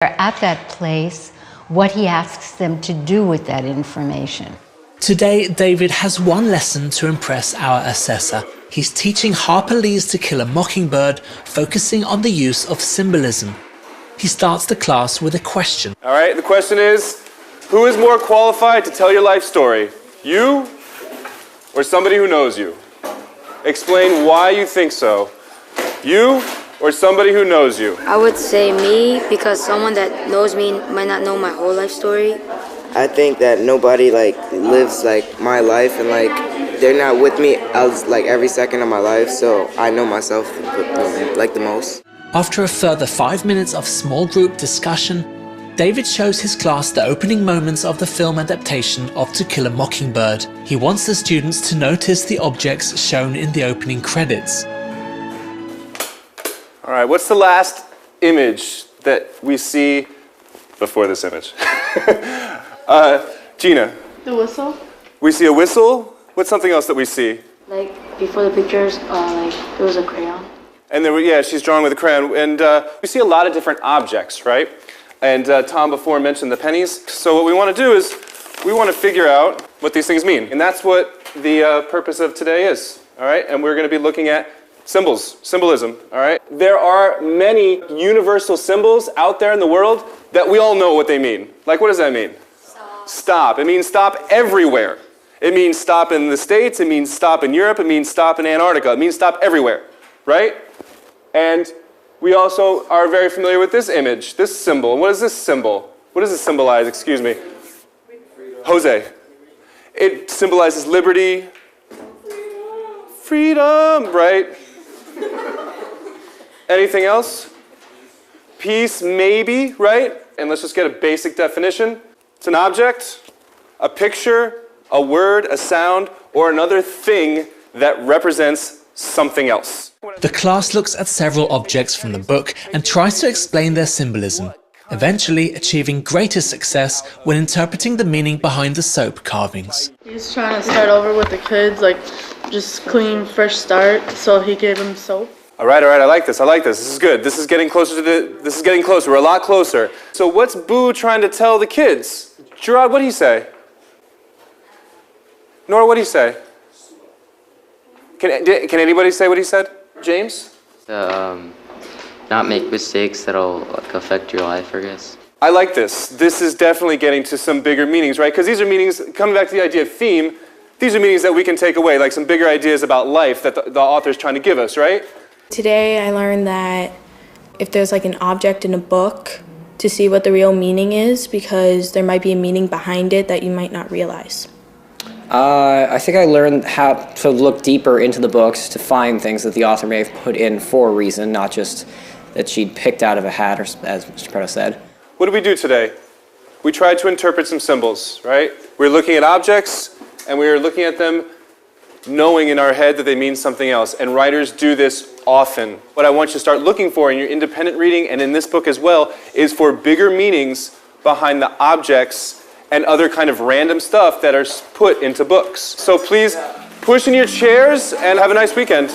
at that place, what he asks them to do with that information. Today, David has one lesson to impress our assessor. He's teaching Harper Lee's To Kill a Mockingbird, focusing on the use of symbolism. He starts the class with a question. All right, the question is, who is more qualified to tell your life story? You or somebody who knows you? Explain why you think so. You or somebody who knows you? I would say me, because someone that knows me might not know my whole life story. I think that nobody lives my life, and they're not with me every second of my life, so I know myself the most. After a further 5 minutes of small group discussion, David shows his class the opening moments of the film adaptation of To Kill a Mockingbird. He wants the students to notice the objects shown in the opening credits. All right, what's the last image that we see before this image? Gina? The whistle. We see a whistle. What's something else that we see? Before the pictures, there was a crayon. And then, she's drawing with a crayon. And we see a lot of different objects, right? And Tom before mentioned the pennies. So what we want to do is we want to figure out what these things mean. And that's what the purpose of today is, all right? And we're going to be looking at symbolism, all right? There are many universal symbols out there in the world that we all know what they mean. Like, what does that mean? Stop. It means stop everywhere. It means stop in the States. It means stop in Europe. It means stop in Antarctica. It means stop everywhere, right? And we also are very familiar with this image, this symbol. What is this symbol? What does it symbolize? Excuse me. Jose. It symbolizes liberty, freedom, right? Anything else? Peace, maybe, right? And let's just get a basic definition. It's an object, a picture, a word, a sound, or another thing that represents something else. The class looks at several objects from the book and tries to explain their symbolism, eventually achieving greater success when interpreting the meaning behind the soap carvings. He's trying to start over with the kids, just clean, fresh start, so he gave them soap. All right, I like this. This is good. This is getting closer this is getting closer. We're a lot closer. So what's Boo trying to tell the kids? Gerard, what did he say? Nora, what did he say? Can anybody say what he said? James? Not make mistakes that'll affect your life, I guess. I like this. This is definitely getting to some bigger meanings, right? Because these are meanings, coming back to the idea of theme, these are meanings that we can take away, like some bigger ideas about life that the author's trying to give us, right? Today I learned that if there's an object in a book, to see what the real meaning is, because there might be a meaning behind it that you might not realize. I think I learned how to look deeper into the books to find things that the author may have put in for a reason, not just that she'd picked out of a hat, or, as Mr. Preto said. What did we do today? We tried to interpret some symbols, right? We were looking at objects, and we were looking at them knowing in our head that they mean something else. And writers do this often. What I want you to start looking for in your independent reading, and in this book as well, is for bigger meanings behind the objects and other kind of random stuff that are put into books. So please push in your chairs and have a nice weekend.